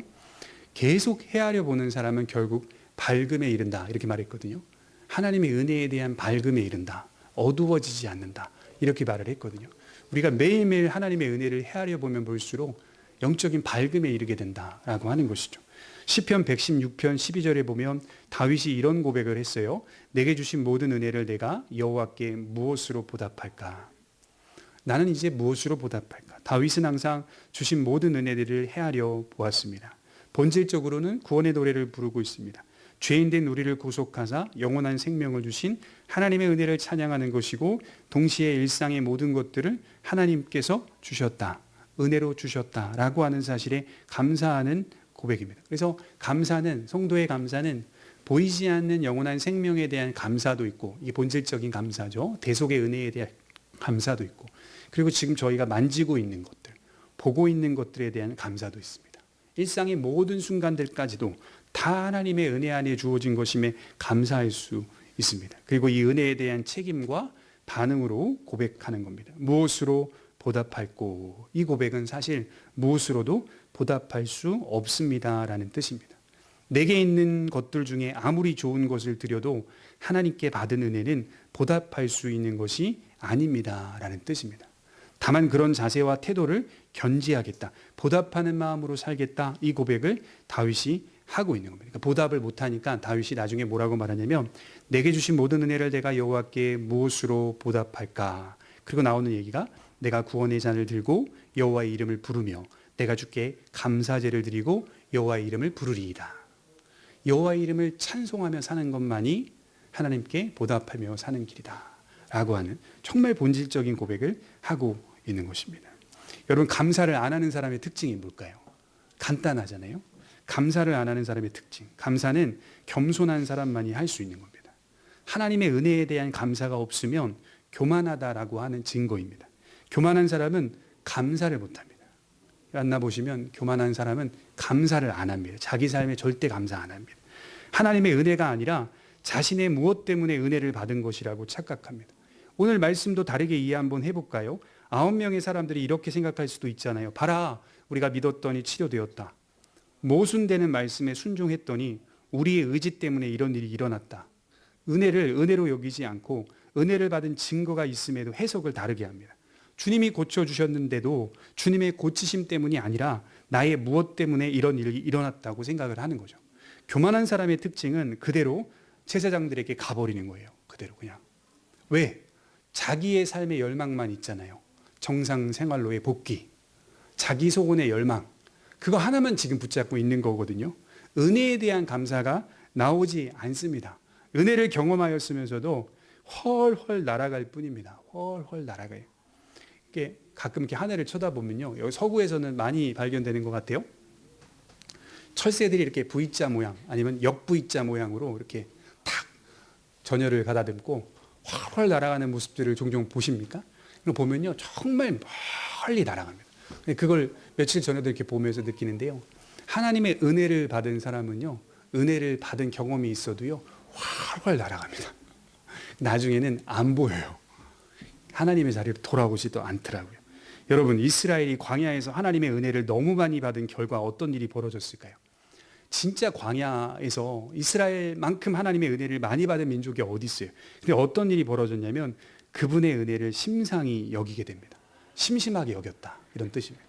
A: 계속 헤아려 보는 사람은 결국 밝음에 이른다, 이렇게 말했거든요. 하나님의 은혜에 대한 밝음에 이른다, 어두워지지 않는다, 이렇게 말을 했거든요. 우리가 매일매일 하나님의 은혜를 헤아려 보면 볼수록 영적인 밝음에 이르게 된다라고 하는 것이죠. 시편 116편 12절에 보면 다윗이 이런 고백을 했어요. 내게 주신 모든 은혜를 내가 여호와께 무엇으로 보답할까? 나는 이제 무엇으로 보답할까? 다윗은 항상 주신 모든 은혜들을 헤아려 보았습니다. 본질적으로는 구원의 노래를 부르고 있습니다. 죄인된 우리를 구속하사 영원한 생명을 주신 하나님의 은혜를 찬양하는 것이고, 동시에 일상의 모든 것들을 하나님께서 주셨다, 은혜로 주셨다라고 하는 사실에 감사하는 고백입니다. 그래서 감사는, 성도의 감사는 보이지 않는 영원한 생명에 대한 감사도 있고, 이게 본질적인 감사죠. 대속의 은혜에 대한 감사도 있고, 그리고 지금 저희가 만지고 있는 것들, 보고 있는 것들에 대한 감사도 있습니다. 일상의 모든 순간들까지도 다 하나님의 은혜 안에 주어진 것임에 감사할 수 있습니다. 그리고 이 은혜에 대한 책임과 반응으로 고백하는 겁니다. 무엇으로 보답할꼬? 이 고백은 사실 무엇으로도 보답할 수 없습니다라는 뜻입니다. 내게 있는 것들 중에 아무리 좋은 것을 드려도 하나님께 받은 은혜는 보답할 수 있는 것이 아닙니다라는 뜻입니다. 다만 그런 자세와 태도를 견지하겠다, 보답하는 마음으로 살겠다, 이 고백을 다윗이 하고 있는 겁니다. 그러니까 보답을 못하니까 다윗이 나중에 뭐라고 말하냐면, 내게 주신 모든 은혜를 내가 여호와께 무엇으로 보답할까? 그리고 나오는 얘기가, 내가 구원의 잔을 들고 여호와의 이름을 부르며 내가 주께 감사제를 드리고 여호와의 이름을 부르리이다. 여호와의 이름을 찬송하며 사는 것만이 하나님께 보답하며 사는 길이다 라고 하는 정말 본질적인 고백을 하고 있는 것입니다. 여러분, 감사를 안 하는 사람의 특징이 뭘까요? 간단하잖아요. 감사를 안 하는 사람의 특징, 감사는 겸손한 사람만이 할 수 있는 겁니다. 하나님의 은혜에 대한 감사가 없으면 교만하다라고 하는 증거입니다. 교만한 사람은 감사를 못합니다. 만나보시면 교만한 사람은 감사를 안 합니다. 자기 삶에 절대 감사 안 합니다. 하나님의 은혜가 아니라 자신의 무엇 때문에 은혜를 받은 것이라고 착각합니다. 오늘 말씀도 다르게 이해 한번 해볼까요? 9명의 사람들이 이렇게 생각할 수도 있잖아요. 봐라, 우리가 믿었더니 치료되었다. 모순되는 말씀에 순종했더니 우리의 의지 때문에 이런 일이 일어났다. 은혜를 은혜로 여기지 않고 은혜를 받은 증거가 있음에도 해석을 다르게 합니다. 주님이 고쳐주셨는데도 주님의 고치심 때문이 아니라 나의 무엇 때문에 이런 일이 일어났다고 생각을 하는 거죠. 교만한 사람의 특징은 그대로 제사장들에게 가버리는 거예요. 그대로 그냥. 왜? 자기의 삶의 열망만 있잖아요. 정상 생활로의 복귀, 자기 소원의 열망, 그거 하나만 지금 붙잡고 있는 거거든요. 은혜에 대한 감사가 나오지 않습니다. 은혜를 경험하였으면서도 헐헐 날아갈 뿐입니다. 헐헐 날아가요. 이게 가끔 이렇게 하늘을 쳐다보면요, 여기 서구에서는 많이 발견되는 것 같아요. 철새들이 이렇게 V자 모양 아니면 역V자 모양으로 이렇게 탁 전열을 가다듬고 훨훨 날아가는 모습들을 종종 보십니까? 이거 보면요, 정말 멀리 날아갑니다. 그걸 며칠 전에도 이렇게 보면서 느끼는데요. 하나님의 은혜를 받은 사람은요, 은혜를 받은 경험이 있어도요, 활활 날아갑니다. 나중에는 안 보여요. 하나님의 자리로 돌아오지도 않더라고요. 여러분, 이스라엘이 광야에서 하나님의 은혜를 너무 많이 받은 결과 어떤 일이 벌어졌을까요? 진짜 광야에서 이스라엘만큼 하나님의 은혜를 많이 받은 민족이 어디 있어요? 근데 어떤 일이 벌어졌냐면 그분의 은혜를 심상히 여기게 됩니다. 심심하게 여겼다, 이런 뜻입니다.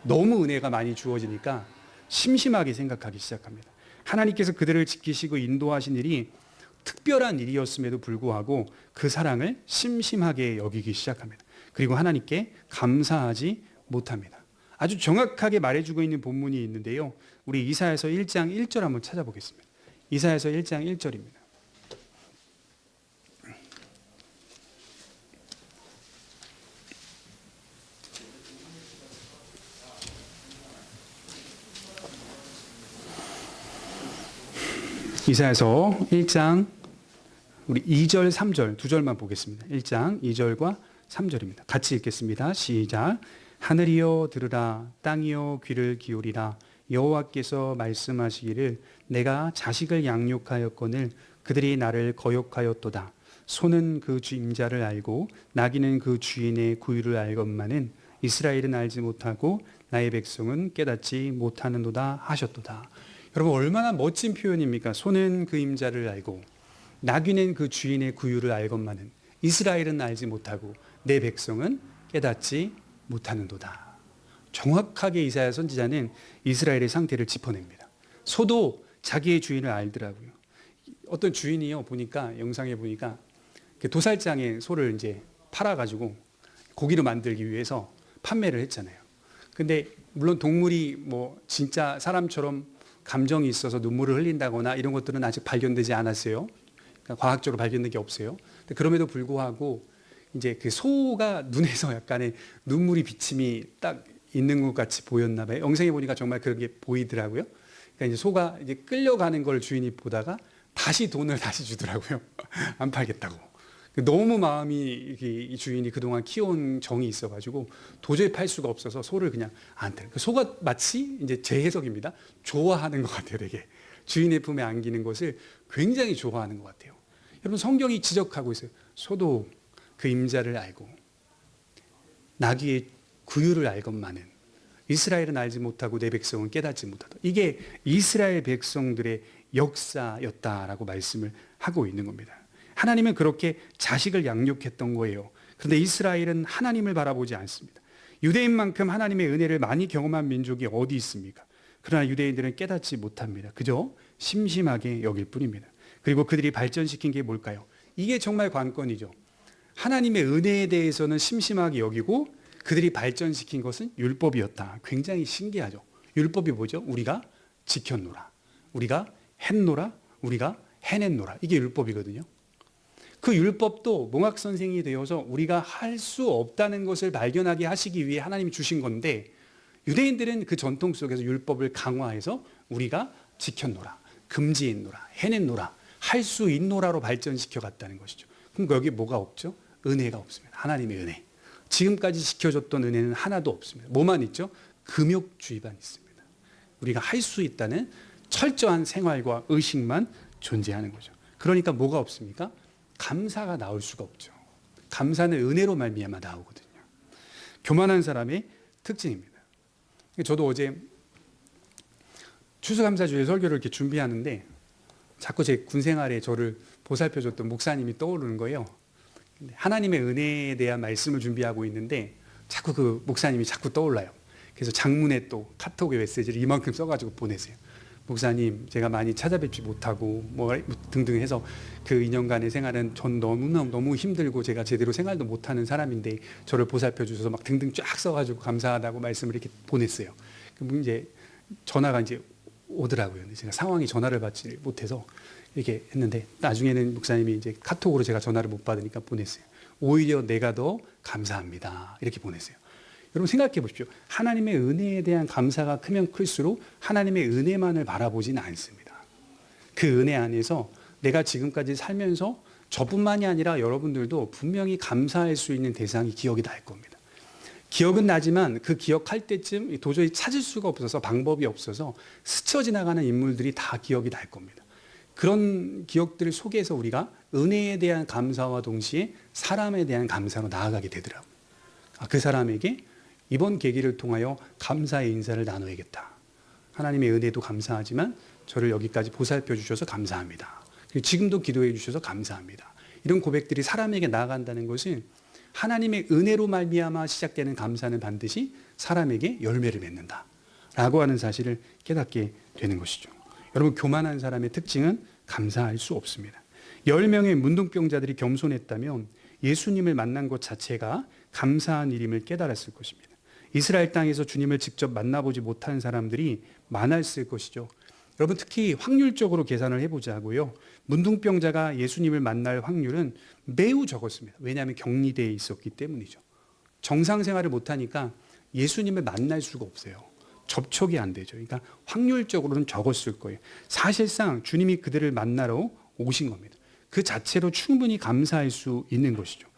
A: 너무 은혜가 많이 주어지니까 심심하게 생각하기 시작합니다. 하나님께서 그들을 지키시고 인도하신 일이 특별한 일이었음에도 불구하고 그 사랑을 심심하게 여기기 시작합니다. 그리고 하나님께 감사하지 못합니다. 아주 정확하게 말해주고 있는 본문이 있는데요. 우리 이사야서 1장 1절 한번 찾아보겠습니다. 이사야서 1장 1절입니다. 이사야서 1장 우리 2절, 3절 두 절만 보겠습니다. 1장 2절과 3절입니다. 같이 읽겠습니다. 시작. 하늘이여 들으라, 땅이여 귀를 기울이라. 여호와께서 말씀하시기를 내가 자식을 양육하였거늘 그들이 나를 거역하였도다. 소는 그 임자를 알고 나귀는 그 주인의 구유를 알건만은 이스라엘은 알지 못하고 나의 백성은 깨닫지 못하는도다 하셨도다. 여러분, 얼마나 멋진 표현입니까? 소는 그 임자를 알고 나귀는 그 주인의 구유를 알건만은 이스라엘은 알지 못하고 내 백성은 깨닫지 못하는도다. 정확하게 이사야 선지자는 이스라엘의 상태를 짚어냅니다. 소도 자기의 주인을 알더라고요. 어떤 주인이요, 보니까 영상에 보니까 도살장에 소를 이제 팔아가지고 고기로 만들기 위해서 판매를 했잖아요. 근데 물론 동물이 뭐 진짜 사람처럼 감정이 있어서 눈물을 흘린다거나 이런 것들은 아직 발견되지 않았어요. 그러니까 과학적으로 발견된 게 없어요. 근데 그럼에도 불구하고 이제 그 소가 눈에서 약간의 눈물이 비침이 딱 있는 것 같이 보였나 봐요. 영상에 보니까 정말 그런 게 보이더라고요. 그러니까 이제 소가 이제 끌려가는 걸 주인이 보다가 다시 돈을 다시 주더라고요. 안 팔겠다고. 너무 마음이 이 주인이 그동안 키워온 정이 있어가지고 도저히 팔 수가 없어서 소를 그냥 안 타. 소가 마치 이제 제 해석입니다. 좋아하는 것 같아요, 되게. 주인의 품에 안기는 것을 굉장히 좋아하는 것 같아요. 여러분, 성경이 지적하고 있어요. 소도 그 임자를 알고 나귀의 구유를 알건만은 이스라엘은 알지 못하고 내 백성은 깨닫지 못하다. 이게 이스라엘 백성들의 역사였다라고 말씀을 하고 있는 겁니다. 하나님은 그렇게 자식을 양육했던 거예요. 그런데 이스라엘은 하나님을 바라보지 않습니다. 유대인만큼 하나님의 은혜를 많이 경험한 민족이 어디 있습니까? 그러나 유대인들은 깨닫지 못합니다. 그저 심심하게 여길 뿐입니다. 그리고 그들이 발전시킨 게 뭘까요? 이게 정말 관건이죠. 하나님의 은혜에 대해서는 심심하게 여기고 그들이 발전시킨 것은 율법이었다. 굉장히 신기하죠. 율법이 뭐죠? 우리가 지켰노라, 우리가 했노라, 우리가 해냈노라. 이게 율법이거든요. 그 율법도 몽학 선생이 되어서 우리가 할 수 없다는 것을 발견하게 하시기 위해 하나님이 주신 건데, 유대인들은 그 전통 속에서 율법을 강화해서 우리가 지켰노라, 금지했노라, 해냈노라, 할 수 있노라로 발전시켜 갔다는 것이죠. 그럼 여기 뭐가 없죠? 은혜가 없습니다. 하나님의 은혜. 지금까지 지켜줬던 은혜는 하나도 없습니다. 뭐만 있죠? 금욕주의만 있습니다. 우리가 할 수 있다는 철저한 생활과 의식만 존재하는 거죠. 그러니까 뭐가 없습니까? 감사가 나올 수가 없죠. 감사는 은혜로 말미암아 나오거든요. 교만한 사람의 특징입니다. 저도 어제 추수감사주일 설교를 이렇게 준비하는데 자꾸 제 군생활에 저를 보살펴줬던 목사님이 떠오르는 거예요. 하나님의 은혜에 대한 말씀을 준비하고 있는데 자꾸 그 목사님이 자꾸 떠올라요. 그래서 장문에 또 카톡에 메시지를 이만큼 써가지고 보내세요. 목사님, 제가 많이 찾아뵙지 못하고 뭐 등등 해서 그 2년간의 생활은 전 너무 힘들고 제가 제대로 생활도 못하는 사람인데 저를 보살펴 주셔서 막 등등 쫙 써가지고 감사하다고 말씀을 이렇게 보냈어요. 그럼 이제 전화가 이제 오더라고요. 근데 제가 상황이 전화를 받지 못해서 이렇게 했는데 나중에는 목사님이 이제 카톡으로 제가 전화를 못 받으니까 보냈어요. 오히려 내가 더 감사합니다. 이렇게 보냈어요. 여러분 생각해 보십시오. 하나님의 은혜에 대한 감사가 크면 클수록 하나님의 은혜만을 바라보지는 않습니다. 그 은혜 안에서 내가 지금까지 살면서 저뿐만이 아니라 여러분들도 분명히 감사할 수 있는 대상이 기억이 날 겁니다. 기억은 나지만 그 기억할 때쯤 도저히 찾을 수가 없어서 방법이 없어서 스쳐 지나가는 인물들이 다 기억이 날 겁니다. 그런 기억들 속에서 우리가 은혜에 대한 감사와 동시에 사람에 대한 감사로 나아가게 되더라고요. 그 사람에게 이번 계기를 통하여 감사의 인사를 나눠야겠다. 하나님의 은혜도 감사하지만 저를 여기까지 보살펴 주셔서 감사합니다. 그리고 지금도 기도해 주셔서 감사합니다. 이런 고백들이 사람에게 나아간다는 것은 하나님의 은혜로 말미암아 시작되는 감사는 반드시 사람에게 열매를 맺는다라고 하는 사실을 깨닫게 되는 것이죠. 여러분, 교만한 사람의 특징은 감사할 수 없습니다. 10명의 문둥병자들이 겸손했다면 예수님을 만난 것 자체가 감사한 일임을 깨달았을 것입니다. 이스라엘 땅에서 주님을 직접 만나보지 못한 사람들이 많았을 것이죠. 여러분, 특히 확률적으로 계산을 해보자고요. 문둥병자가 예수님을 만날 확률은 매우 적었습니다. 왜냐하면 격리되어 있었기 때문이죠. 정상 생활을 못하니까 예수님을 만날 수가 없어요. 접촉이 안 되죠. 그러니까 확률적으로는 적었을 거예요. 사실상 주님이 그들을 만나러 오신 겁니다. 그 자체로 충분히 감사할 수 있는 것이죠.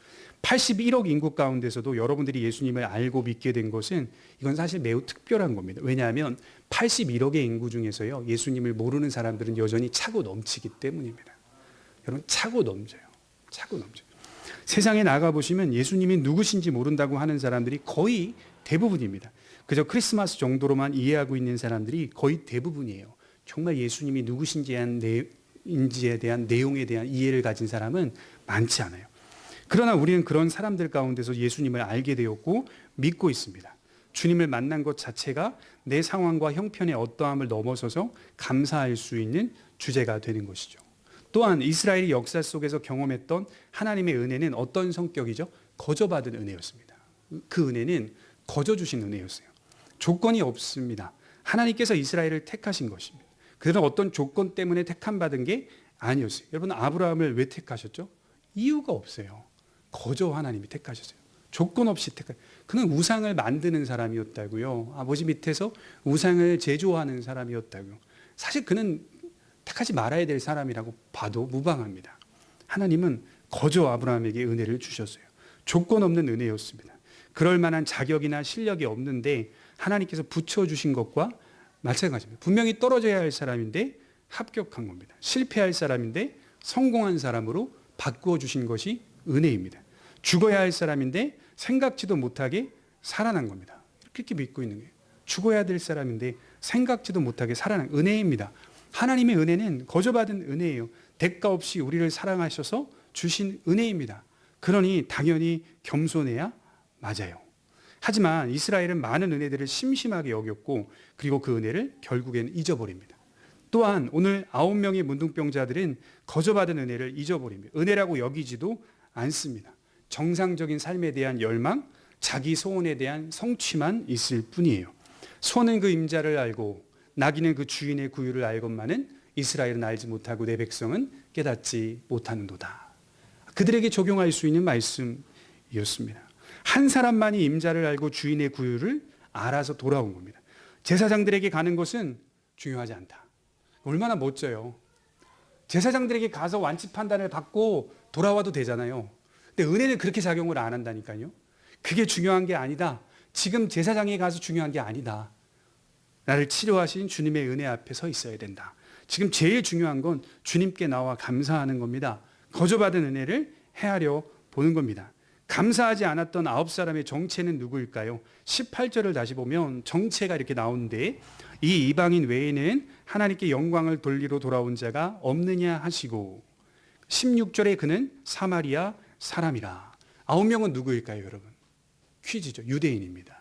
A: 81억 인구 가운데서도 여러분들이 예수님을 알고 믿게 된 것은 이건 사실 매우 특별한 겁니다. 왜냐하면 81억의 인구 중에서요, 예수님을 모르는 사람들은 여전히 차고 넘치기 때문입니다. 여러분, 차고 넘쳐요. 차고 넘쳐요. 세상에 나가보시면 예수님이 누구신지 모른다고 하는 사람들이 거의 대부분입니다. 그저 크리스마스 정도로만 이해하고 있는 사람들이 거의 대부분이에요. 정말 예수님이 누구신지에 대한 내용에 대한 이해를 가진 사람은 많지 않아요. 그러나 우리는 그런 사람들 가운데서 예수님을 알게 되었고 믿고 있습니다. 주님을 만난 것 자체가 내 상황과 형편의 어떠함을 넘어서서 감사할 수 있는 주제가 되는 것이죠. 또한 이스라엘의 역사 속에서 경험했던 하나님의 은혜는 어떤 성격이죠? 거저받은 은혜였습니다. 그 은혜는 거저 주신 은혜였어요. 조건이 없습니다. 하나님께서 이스라엘을 택하신 것입니다. 그들은 어떤 조건 때문에 택함받은 게 아니었어요. 여러분, 아브라함을 왜 택하셨죠? 이유가 없어요. 거저 하나님이 택하셨어요. 조건 없이 그는 우상을 만드는 사람이었다고요. 아버지 밑에서 우상을 제조하는 사람이었다고요. 사실 그는 택하지 말아야 될 사람이라고 봐도 무방합니다. 하나님은 거저 아브라함에게 은혜를 주셨어요. 조건 없는 은혜였습니다. 그럴 만한 자격이나 실력이 없는데 하나님께서 붙여주신 것과 마찬가지입니다. 분명히 떨어져야 할 사람인데 합격한 겁니다. 실패할 사람인데 성공한 사람으로 바꾸어 주신 것이 은혜입니다. 죽어야 할 사람인데 생각지도 못하게 살아난 겁니다. 이렇게 믿고 있는 거예요. 죽어야 될 사람인데 생각지도 못하게 살아난 은혜입니다. 하나님의 은혜는 거저받은 은혜예요. 대가 없이 우리를 사랑하셔서 주신 은혜입니다. 그러니 당연히 겸손해야 맞아요. 하지만 이스라엘은 많은 은혜들을 심심하게 여겼고 그리고 그 은혜를 결국엔 잊어버립니다. 또한 오늘 9명의 문둥병자들은 거저받은 은혜를 잊어버립니다. 은혜라고 여기지도 않습니다. 정상적인 삶에 대한 열망, 자기 소원에 대한 성취만 있을 뿐이에요. 소는 그 임자를 알고 나귀는 그 주인의 구유를 알건만은 이스라엘은 알지 못하고 내 백성은 깨닫지 못하는도다. 그들에게 적용할 수 있는 말씀이었습니다. 한 사람만이 임자를 알고 주인의 구유를 알아서 돌아온 겁니다. 제사장들에게 가는 것은 중요하지 않다. 얼마나 멋져요. 제사장들에게 가서 완치 판단을 받고 돌아와도 되잖아요. 근데 은혜는 그렇게 작용을 안 한다니까요. 그게 중요한 게 아니다. 지금 제사장에 가서 중요한 게 아니다. 나를 치료하신 주님의 은혜 앞에 서 있어야 된다. 지금 제일 중요한 건 주님께 나와 감사하는 겁니다. 거저받은 은혜를 헤아려 보는 겁니다. 감사하지 않았던 9사람의 정체는 누구일까요? 18절을 다시 보면 정체가 이렇게 나오는데 이 이방인 외에는 하나님께 영광을 돌리러 돌아온 자가 없느냐 하시고 16절에 그는 사마리아 사람이라. 9명은 누구일까요, 여러분? 퀴즈죠. 유대인입니다.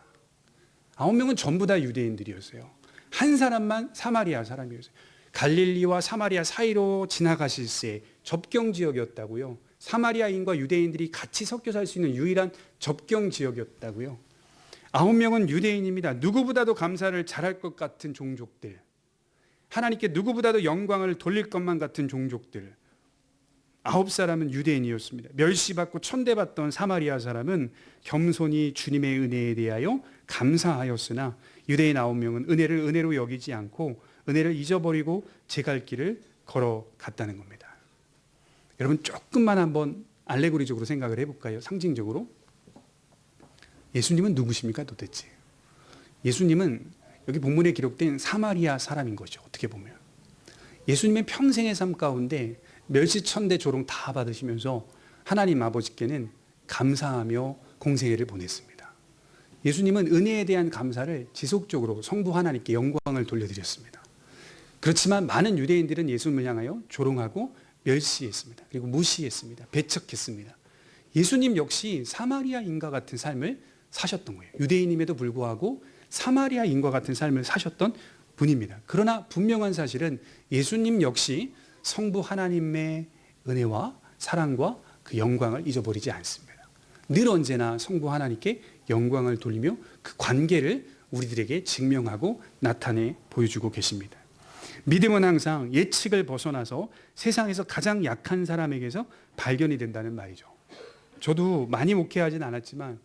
A: 9명은 전부 다 유대인들이었어요. 한 사람만 사마리아 사람이었어요. 갈릴리와 사마리아 사이로 지나가실 새 접경 지역이었다고요. 사마리아인과 유대인들이 같이 섞여 살 수 있는 유일한 접경 지역이었다고요. 9명은 유대인입니다. 누구보다도 감사를 잘할 것 같은 종족들. 하나님께 누구보다도 영광을 돌릴 것만 같은 종족들. 9사람은 유대인이었습니다. 멸시받고 천대받던 사마리아 사람은 겸손히 주님의 은혜에 대하여 감사하였으나 유대인 9명은 은혜를 은혜로 여기지 않고 은혜를 잊어버리고 제 갈 길을 걸어갔다는 겁니다. 여러분 조금만 한번 알레고리적으로 생각을 해볼까요? 상징적으로. 예수님은 누구십니까 도대체? 예수님은 여기 본문에 기록된 사마리아 사람인 거죠. 어떻게 보면. 예수님의 평생의 삶 가운데 멸시천대 조롱 다 받으시면서 하나님 아버지께는 감사하며 공생애를 보냈습니다. 예수님은 은혜에 대한 감사를 지속적으로 성부 하나님께 영광을 돌려드렸습니다. 그렇지만 많은 유대인들은 예수님을 향하여 조롱하고 멸시했습니다. 그리고 무시했습니다. 배척했습니다. 예수님 역시 사마리아인과 같은 삶을 사셨던 거예요. 유대인임에도 불구하고 사마리아인과 같은 삶을 사셨던 분입니다. 그러나 분명한 사실은 예수님 역시 성부 하나님의 은혜와 사랑과 그 영광을 잊어버리지 않습니다. 늘 언제나 성부 하나님께 영광을 돌리며 그 관계를 우리들에게 증명하고 나타내 보여주고 계십니다. 믿음은 항상 예측을 벗어나서 세상에서 가장 약한 사람에게서 발견이 된다는 말이죠. 저도 많이 목회하진 않았지만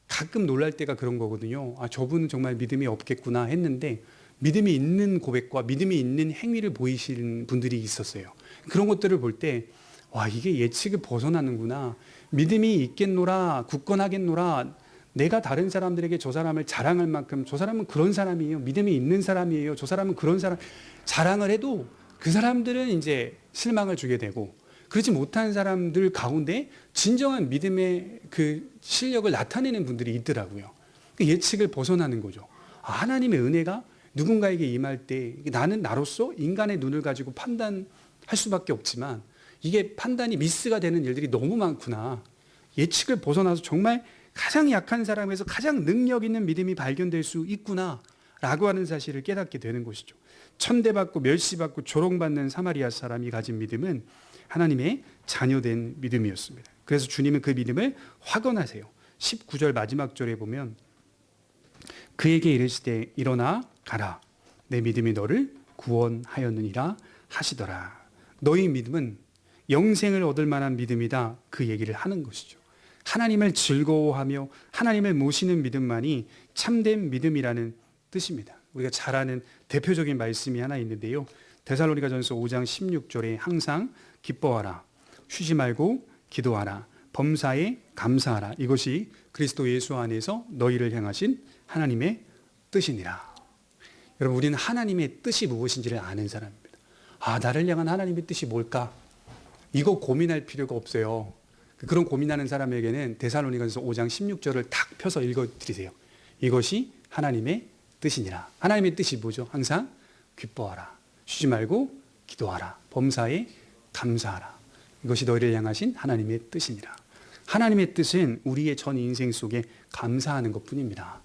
A: 가끔 놀랄 때가 그런 거거든요. 아, 저분은 정말 믿음이 없겠구나 했는데 믿음이 있는 고백과 믿음이 있는 행위를 보이시는 분들이 있었어요. 그런 것들을 볼 때 와, 이게 예측을 벗어나는구나. 믿음이 있겠노라, 굳건하겠노라. 내가 다른 사람들에게 저 사람을 자랑할 만큼 저 사람은 그런 사람이에요. 믿음이 있는 사람이에요. 저 사람은 그런 사람. 자랑을 해도 그 사람들은 이제 실망을 주게 되고 그렇지 못한 사람들 가운데 진정한 믿음의 그 실력을 나타내는 분들이 있더라고요. 예측을 벗어나는 거죠. 아, 하나님의 은혜가 누군가에게 임할 때 나는 나로서 인간의 눈을 가지고 판단할 수밖에 없지만 이게 판단이 미스가 되는 일들이 너무 많구나. 예측을 벗어나서 정말 가장 약한 사람에서 가장 능력 있는 믿음이 발견될 수 있구나 라고 하는 사실을 깨닫게 되는 것이죠. 천대받고 멸시받고 조롱받는 사마리아 사람이 가진 믿음은 하나님의 자녀된 믿음이었습니다. 그래서 주님은 그 믿음을 확언하세요. 19절 마지막 절에 보면 그에게 이르시되 일어나 가라. 내 믿음이 너를 구원하였느니라 하시더라. 너희 믿음은 영생을 얻을 만한 믿음이다. 그 얘기를 하는 것이죠. 하나님을 즐거워하며 하나님을 모시는 믿음만이 참된 믿음이라는 뜻입니다. 우리가 잘 아는 대표적인 말씀이 하나 있는데요. 데살로니가전서 5장 16절에 항상 기뻐하라. 쉬지 말고 기도하라. 범사에 감사하라. 이것이 그리스도 예수 안에서 너희를 향하신 하나님의 뜻이니라. 여러분, 우리는 하나님의 뜻이 무엇인지를 아는 사람입니다. 아, 나를 향한 하나님의 뜻이 뭘까? 이거 고민할 필요가 없어요. 그런 고민하는 사람에게는 데살로니가전서 5장 16절을 탁 펴서 읽어드리세요. 이것이 하나님의 뜻이니라. 하나님의 뜻이 뭐죠? 항상 기뻐하라. 쉬지 말고 기도하라. 범사에 감사하라. 이것이 너희를 향하신 하나님의 뜻이니라. 하나님의 뜻은 우리의 전 인생 속에 감사하는 것뿐입니다.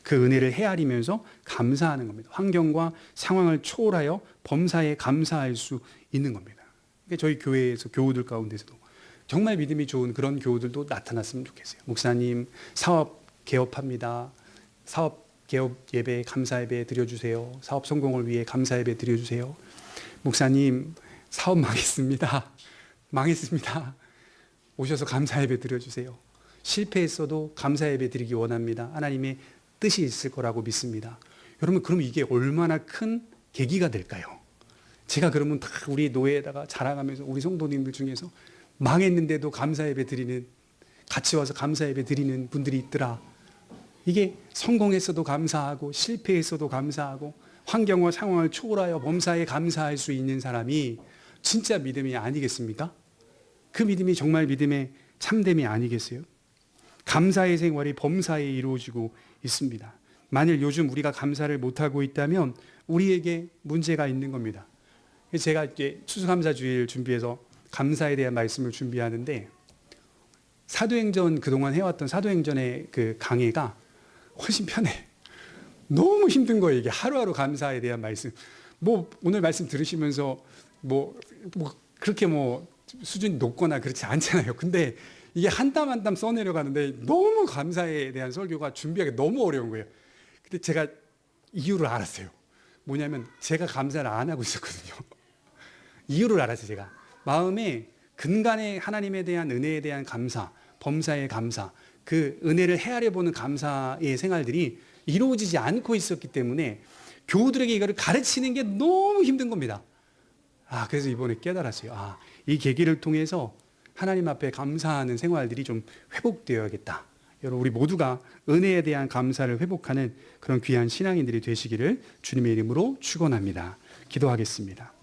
A: 그 은혜를 헤아리면서 감사하는 겁니다. 환경과 상황을 초월하여 범사에 감사할 수 있는 겁니다. 저희 교회에서 교우들 가운데서도 정말 믿음이 좋은 그런 교우들도 나타났으면 좋겠어요. 목사님, 사업 개업합니다. 사업 개업 예배, 감사 예배 드려주세요. 사업 성공을 위해 감사 예배 드려주세요. 목사님, 사업 망했습니다. 망했습니다. 오셔서 감사 예배 드려주세요. 실패했어도 감사 예배 드리기 원합니다. 하나님의 뜻이 있을 거라고 믿습니다. 여러분, 그럼 이게 얼마나 큰 계기가 될까요? 제가 그러면 다 우리 노예에다가 자랑하면서 우리 성도님들 중에서 망했는데도 감사 예배 드리는, 같이 와서 감사 예배 드리는 분들이 있더라. 이게 성공했어도 감사하고 실패했어도 감사하고 환경과 상황을 초월하여 범사에 감사할 수 있는 사람이 진짜 믿음이 아니겠습니까? 그 믿음이 정말 믿음의 참됨이 아니겠어요? 감사의 생활이 범사에 이루어지고 있습니다. 만일 요즘 우리가 감사를 못하고 있다면 우리에게 문제가 있는 겁니다. 제가 이제 추수감사주일 준비해서 감사에 대한 말씀을 준비하는데 사도행전 그동안 해왔던 사도행전의 그 강해가 훨씬 편해. 너무 힘든 거예요. 이게 하루하루 감사에 대한 말씀. 뭐 오늘 말씀 들으시면서 뭐 그렇게 뭐 수준이 높거나 그렇지 않잖아요. 근데 이게 한 땀 한 땀 써내려가는데 너무 감사에 대한 설교가 준비하기 너무 어려운 거예요. 근데 제가 이유를 알았어요. 뭐냐면 제가 감사를 안 하고 있었거든요. 이유를 알았어요. 제가 마음에 근간에 하나님에 대한 은혜에 대한 감사, 범사의 감사, 그 은혜를 헤아려보는 감사의 생활들이 이루어지지 않고 있었기 때문에 교우들에게 이거를 가르치는 게 너무 힘든 겁니다. 그래서 이번에 깨달았어요. 이 계기를 통해서 하나님 앞에 감사하는 생활들이 좀 회복되어야겠다. 여러분 우리 모두가 은혜에 대한 감사를 회복하는 그런 귀한 신앙인들이 되시기를 주님의 이름으로 축원합니다. 기도하겠습니다.